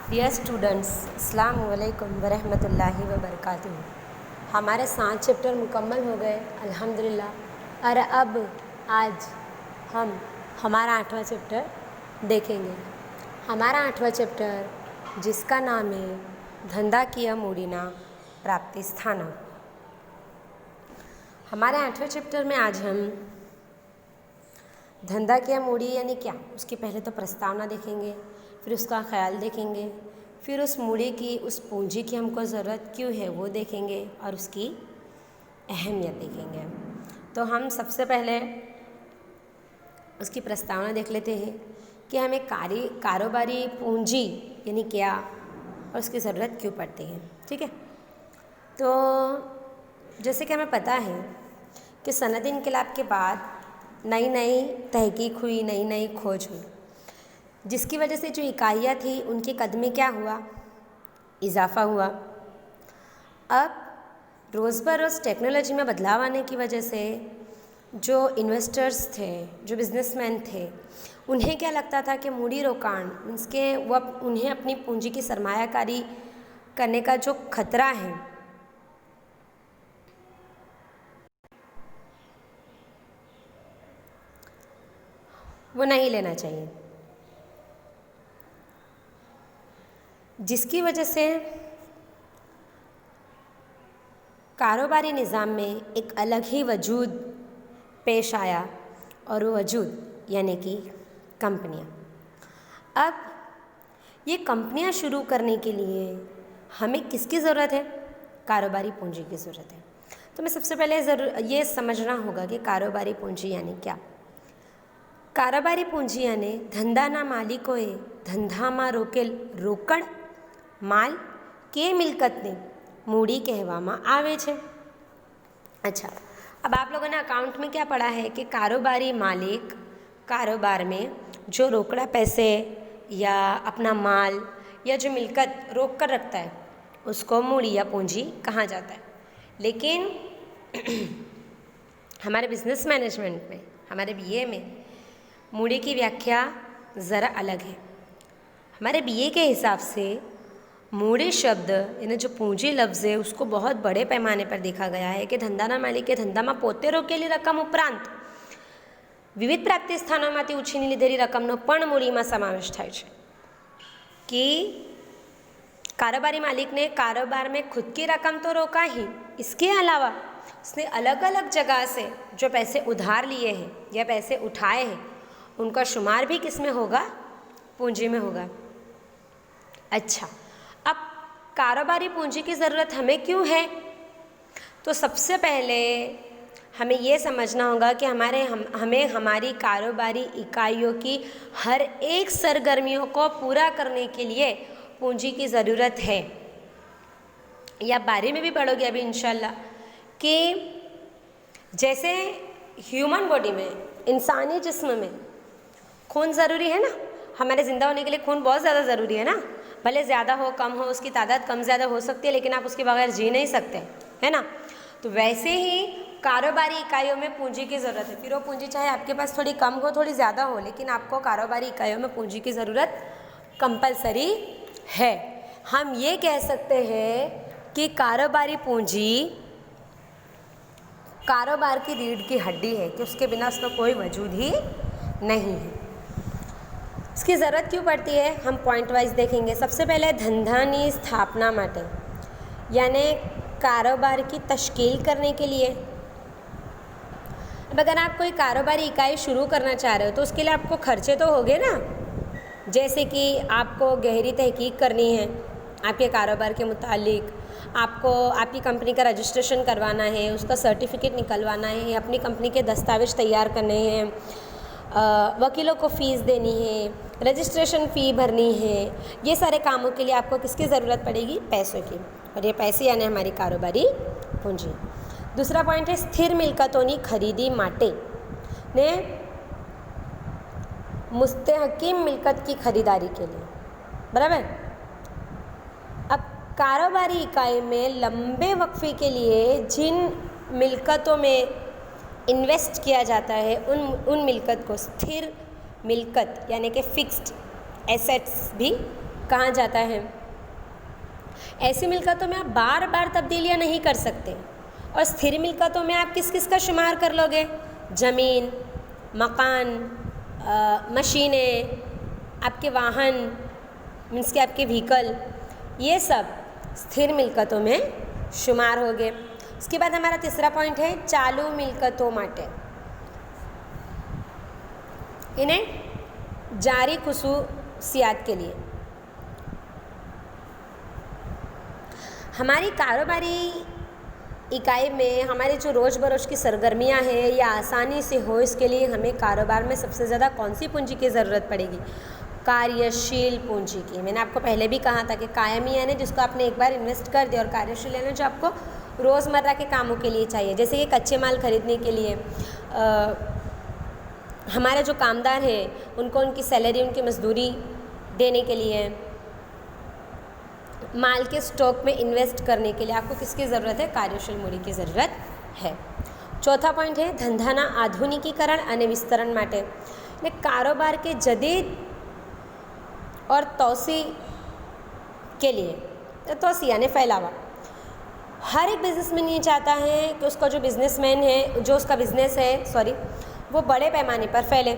Dear students, अस्सलाम वालेकुम वरहमतुल्लाहि वबरकातुहू। हमारे 7 चैप्टर मुकम्मल हो गए अल्हम्दुलिल्लाह। और अब आज हम हमारा 8वां चैप्टर देखेंगे। हमारा 8वां चैप्टर जिसका नाम है धंधा किया मूड़ीना प्राप्ति स्थाना। हमारे 8वें चैप्टर में आज हम धंधा किया मूड़ी यानी क्या, उसकी पहले तो प्रस्तावना देखेंगे, फिर उसका ख्याल देखेंगे, फिर उस मूड़ी की, उस पूंजी की हमको ज़रूरत क्यों है वो देखेंगे और उसकी अहमियत देखेंगे। तो हम सबसे पहले उसकी प्रस्तावना देख लेते हैं कि हमें कारोबारी पूंजी यानी क्या और उसकी ज़रूरत क्यों पड़ती है। ठीक है, तो जैसे कि हमें पता है कि सनदी इनकलाब के बाद नई नई तहकीक हुई, नई नई खोज हुई, जिसकी वजह से जो इकाइयाँ थी उनकी कद में क्या हुआ, इजाफा हुआ। अब रोज़ बरोज़ टेक्नोलॉजी में बदलाव आने की वजह से जो इन्वेस्टर्स थे, जो बिजनेसमैन थे, उन्हें क्या लगता था कि मूड़ी रोकाण मीन्स के उन्हें अपनी पूंजी की सरमायाकारी करने का जो खतरा है वो नहीं लेना चाहिए, जिसकी वजह से कारोबारी निज़ाम में एक अलग ही वजूद पेश आया और वो वजूद यानी कि कंपनियाँ। अब ये कंपनियाँ शुरू करने के लिए हमें किसकी ज़रूरत है? कारोबारी पूंजी की ज़रूरत है। तो मैं सबसे पहले ये समझना होगा कि कारोबारी पूंजी यानी क्या। कारोबारी पूंजी यानी ધંધાના માલિકોએ ધંધામાં રોકેલ રોકડ માલ કે મિલકતને મૂડી કહેવામાં આવે છે। अच्छा, अब आप लोगों ने अकाउंट में क्या पढ़ा है कि कारोबारी मालिक कारोबार में जो रोकड़ा पैसे या अपना माल या जो मिलकत रोक कर रखता है उसको मूड़ी या पूंजी कहा जाता है। लेकिन हमारे बिजनेस मैनेजमेंट में, हमारे बीए में मूड़ी की व्याख्या ज़रा अलग है। हमारे बीए के हिसाब से मूड़ी शब्द यानी जो पूंजी लफ्ज़ है उसको बहुत बड़े पैमाने पर देखा गया है कि ધંધાના માલિકે ધંધામાં પોતે રોકેલી રકમ ઉપરાંત વિવિધ પ્રાપ્તિ સ્થાનોમાંથી ઉછીની લીધેલી રકમનો પણ મૂડીમાં સમાવેશ થાય છે। कि कारोबारी मालिक ने कारोबार में खुद की रकम तो रोका ही, इसके अलावा उसने अलग अलग जगह से जो पैसे उधार लिए हैं या पैसे उठाए हैं उनका शुमार भी किस में होगा? पूंजी में होगा। अच्छा, अब कारोबारी पूंजी की ज़रूरत हमें क्यों है? तो सबसे पहले हमें ये समझना होगा कि हमें हमारी कारोबारी इकाइयों की हर एक सरगर्मियों को पूरा करने के लिए पूंजी की ज़रूरत है। या बारे में भी पढ़ोगे अभी इंशाल्लाह कि जैसे ह्यूमन बॉडी में, इंसानी जिस्म में खून ज़रूरी है ना, हमारे ज़िंदा होने के लिए खून बहुत ज़्यादा ज़रूरी है ना। भले ज़्यादा हो कम हो, उसकी तादाद कम ज़्यादा हो सकती है, लेकिन आप उसके बगैर जी नहीं सकते, है ना। तो वैसे ही कारोबारी इकाइयों में पूंजी की ज़रूरत है। फिर वो पूंजी चाहे आपके पास थोड़ी कम हो, थोड़ी ज़्यादा हो, लेकिन आपको कारोबारी इकाइयों में पूंजी की ज़रूरत कंपलसरी है। हम ये कह सकते हैं कि कारोबारी पूंजी कारोबार की रीढ़ की हड्डी है, कि उसके बिना उसका कोई वजूद ही नहीं है। इसकी ज़रूरत क्यों पड़ती है हम पॉइंट वाइज देखेंगे। सबसे पहले धंधानी स्थापना माटे यानी कारोबार की तश्कील करने के लिए। अब अगर आप कोई कारोबारी इकाई शुरू करना चाह रहे हो तो उसके लिए आपको खर्चे तो होंगे ना, जैसे कि आपको गहरी तहकीक करनी है आपके कारोबार के मुतालिक, आपको आपकी कंपनी का रजिस्ट्रेशन करवाना है, उसका सर्टिफिकेट निकलवाना है, अपनी कंपनी के दस्तावेज तैयार करने हैं, वकीलों को फ़ीस देनी है, रजिस्ट्रेशन फ़ी भरनी है। ये सारे कामों के लिए आपको किसकी ज़रूरत पड़ेगी? पैसों की। और ये पैसे यानी हमारी कारोबारी पूंजी। दूसरा पॉइंट है स्थिर मिलकतोनी खरीदी माटे ने मुस्तहकिम मिलकत की खरीदारी के लिए, बराबर। अब कारोबारी इकाई में लंबे वक्फे के लिए जिन मिलकतों में इन्वेस्ट किया जाता है उन मिलकत को स्थिर मिलकत यानी कि फिक्स्ड एसेट्स भी कहाँ जाता है। ऐसी मिल्कतों में आप बार बार तब्दीलियाँ नहीं कर सकते। और स्थिर मिल्कतों में आप किस किस का शुमार कर लोगे? ज़मीन, मकान, मशीनें, आपके वाहन, मीन्स के आपके व्हीकल, ये सब स्थिर मिल्कतों में शुमार हो गए। उसके बाद हमारा तीसरा पॉइंट है चालू मिल्कतों माटे, इन्हें जारी खुसूसियात के लिए। हमारी कारोबारी इकाई में हमारी जो रोज़ बरोज़ की सरगर्मियां हैं या आसानी से हो, इसके लिए हमें कारोबार में सबसे ज़्यादा कौन सी पूंजी की ज़रूरत पड़ेगी? कार्यशील पूंजी की। मैंने आपको पहले भी कहा था कि कायमी यानी जिसको आपने एक बार इन्वेस्ट कर दिया, और कार्यशील यानी जो आपको रोज़मर्रा के कामों के लिए चाहिए, जैसे कि कच्चे माल खरीदने के लिए, हमारे जो कामदार हैं उनको उनकी सैलरी, उनकी मजदूरी देने के लिए, माल के स्टॉक में इन्वेस्ट करने के लिए आपको किसकी ज़रूरत है? कार्यशील मूडी की ज़रूरत है। चौथा पॉइंट है धंधाना आधुनिकीकरण અને વિસ્તરણ માટે, ने कारोबार के जदीद और तोसी के लिए, तोसी यानी फैलावा। हर एक बिजनेसमैन ये चाहता है कि उसका जो बिजनेसमैन है, जो उसका बिजनेस है वो बड़े पैमाने पर फैले।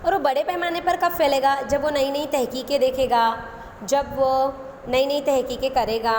और वो बड़े पैमाने पर कब फैलेगा? जब वो नई नई तहकीकें देखेगा, जब वो नई नई तहकीकें करेगा,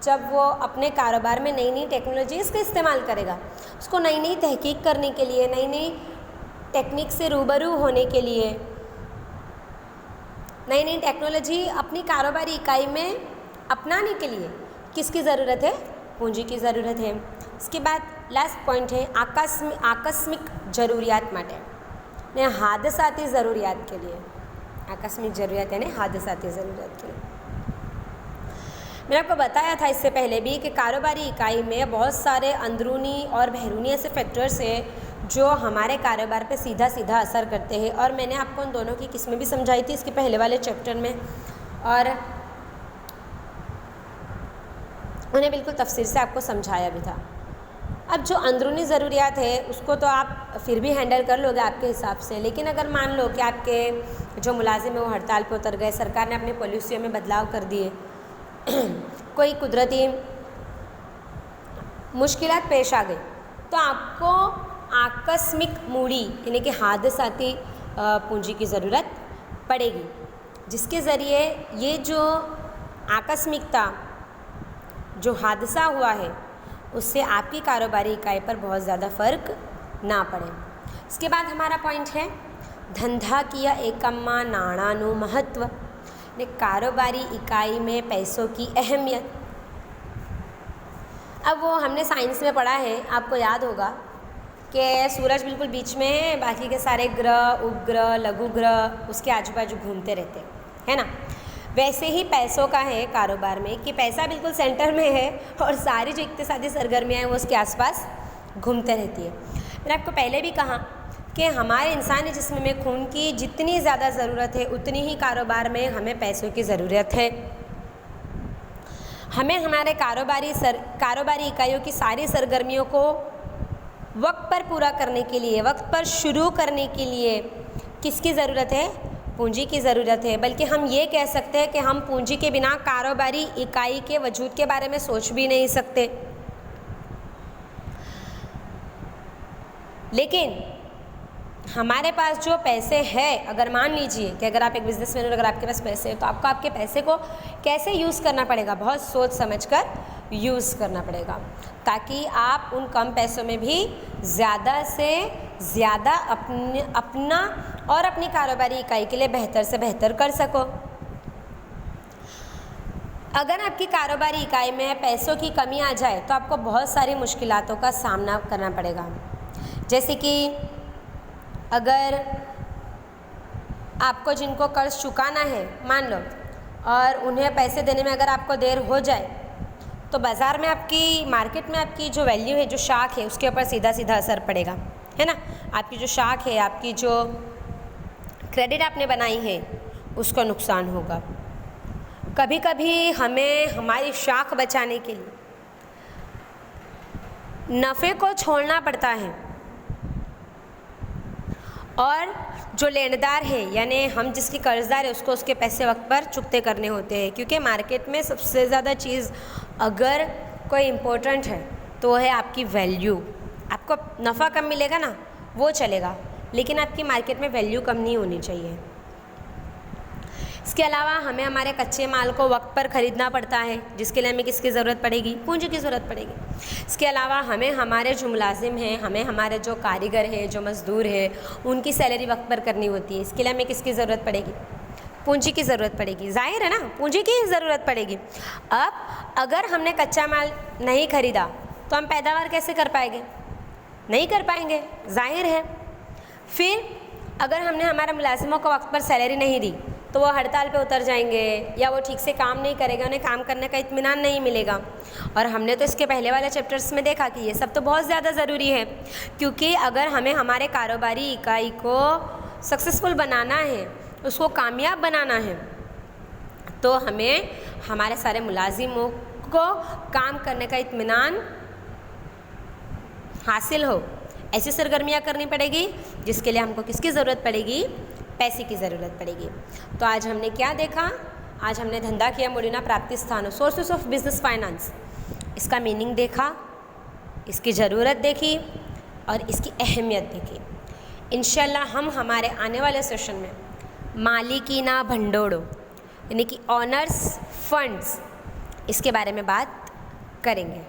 जब वो अपने कारोबार में नई नई टेक्नोलॉजीज़ का इस्तेमाल करेगा। उसको नई नई तहकीक करने के लिए, नई नई टेक्निक से रूबरू होने के लिए, नई नई टेक्नोलॉजी अपनी कारोबारी इकाई में अपनाने के लिए किसकी ज़रूरत है? पूंजी की ज़रूरत है। इसके बाद लास्ट पॉइंट है आकस्मिक ज़रूरियात माटे ने हादसाती ज़रूरियात के लिए। आकस्मिक ज़रूरियात यानी हादसाती ज़रूरियात के लिए। मैंने आपको बताया था इससे पहले भी कि कारोबारी इकाई में बहुत सारे अंदरूनी और बहरूनी ऐसे फैक्टर्स हैं जो हमारे कारोबार पे सीधा सीधा असर करते हैं, और मैंने आपको उन दोनों की किस्में भी समझाई थी इसके पहले वाले चैप्टर में, और उन्हें बिल्कुल तफसील से आपको समझाया भी था। अब जो अंदरूनी ज़रूरियात है उसको तो आप फिर भी हैंडल कर लोगे आपके हिसाब से, लेकिन अगर मान लो कि आपके जो मुलाजिम है वो हड़ताल पर उतर गए, सरकार ने अपनी पॉलिसियों में बदलाव कर दिए, कोई कुदरती मुश्किलात पेश आ गई, तो आपको आकस्मिक मूड़ी यानी कि हादसाती पूंजी की ज़रूरत पड़ेगी, जिसके ज़रिए ये जो आकस्मिकता, जो हादसा हुआ है, उससे आपकी कारोबारी इकाई पर बहुत ज़्यादा फ़र्क ना पड़े। इसके बाद हमारा पॉइंट है धंधाकीय एकमમાં નાણાંનું महत्व, ने कारोबारी इकाई में पैसों की अहमियत। अब वो हमने साइंस में पढ़ा है, आपको याद होगा कि सूरज बिल्कुल बीच में है, बाकी के सारे ग्रह, उपग्रह, लघु ग्रह उसके आजू बाजू घूमते रहते हैं, है ना। वैसे ही पैसों का है कारोबार में कि पैसा बिल्कुल सेंटर में है और सारी जो इक्तिसादी सरगर्मियाँ हैं वो उसके आसपास घूमते रहती है। मैंने आपको पहले भी कहा कि हमारे इंसानी जिस्म में खून की जितनी ज़्यादा ज़रूरत है उतनी ही कारोबार में हमें पैसों की ज़रूरत है। हमें हमारे कारोबारी इकाइयों की सारी सरगर्मियों को वक्त पर पूरा करने के लिए, वक्त पर शुरू करने के लिए किसकी ज़रूरत है? पूंजी की ज़रूरत है। बल्कि हम ये कह सकते हैं कि हम पूंजी के बिना कारोबारी इकाई के वजूद के बारे में सोच भी नहीं सकते। लेकिन हमारे पास जो पैसे हैं, अगर मान लीजिए कि अगर आप एक बिजनेसमैन हो, अगर आपके पास पैसे हैं, तो आपको आपके पैसे को कैसे यूज़ करना पड़ेगा? बहुत सोच समझकर यूज़ करना पड़ेगा, ताकि आप उन कम पैसों में भी ज़्यादा से ज़्यादा अपना और अपनी कारोबारी इकाई के लिए बेहतर से बेहतर कर सको। अगर आपकी कारोबारी इकाई में पैसों की कमी आ जाए तो आपको बहुत सारी मुश्किलातों का सामना करना पड़ेगा। जैसे कि अगर आपको जिनको कर्ज चुकाना है मान लो, और उन्हें पैसे देने में अगर आपको देर हो जाए, तो बाज़ार में आपकी, मार्केट में आपकी जो वैल्यू है, जो शाख है, उसके ऊपर सीधा सीधा असर पड़ेगा, है ना। आपकी जो शाख है, आपकी जो क्रेडिट आपने बनाई है, उसको नुकसान होगा। कभी कभी हमें हमारी शाख बचाने के लिए नफ़े को छोड़ना पड़ता है, और जो लेनदार है यानी हम जिसके कर्जदार है उसको उसके पैसे वक्त पर चुकते करने होते हैं, क्योंकि मार्केट में सबसे ज़्यादा चीज़ अगर कोई इम्पोर्टेंट है तो वो है आपकी वैल्यू। आपको नफ़ा कम मिलेगा ना वो चलेगा, लेकिन आपकी मार्केट में वैल्यू कम नहीं होनी चाहिए। इसके अलावा हमें हमारे कच्चे माल को वक्त पर ख़रीदना पड़ता है, जिसके लिए हमें किसकी ज़रूरत पड़ेगी? पूंजी की ज़रूरत पड़ेगी। इसके अलावा हमें हमारे जो मुलाजिम हैं, हमें हमारे जो कारीगर हैं, जो मज़दूर है, उनकी सैलरी वक्त पर करनी होती है। इसके लिए हमें किसकी ज़रूरत पड़ेगी? पूंजी की ज़रूरत पड़ेगी। ज़ाहिर है ना, पूंजी की ज़रूरत पड़ेगी। अब अगर हमने कच्चा माल नहीं ख़रीदा तो हम पैदावार कैसे कर पाएंगे? नहीं कर पाएंगे, ज़ाहिर है। फिर अगर हमने हमारे मुलाजिमों को वक्त पर सैलरी नहीं दी तो वो हड़ताल पे उतर जाएंगे या वो ठीक से काम नहीं करेगा, उन्हें काम करने का इत्मीनान नहीं मिलेगा। और हमने तो इसके पहले वाले चैप्टर्स में देखा कि ये सब तो बहुत ज़्यादा ज़रूरी है, क्योंकि अगर हमें हमारे कारोबारी इकाई को सक्सेसफुल बनाना है, उसको कामयाब बनाना है, तो हमें हमारे सारे मुलाजिमों को काम करने का इत्मीनान हासिल हो, ऐसी सरगर्मियाँ करनी पड़ेगी जिसके लिए हमको किसकी ज़रूरत पड़ेगी? पैसे की ज़रूरत पड़ेगी। तो आज हमने क्या देखा? आज हमने धंधा किया मूल्यना प्राप्ति स्थानों, सोर्सेस ऑफ बिजनेस फाइनेंस, इसका मीनिंग देखा, इसकी ज़रूरत देखी और इसकी अहमियत देखी। इंशाल्लाह हम हमारे आने वाले सेशन में मालिकीना भंडोड़ो यानी कि ऑनर्स फंड्स, इसके बारे में बात करेंगे।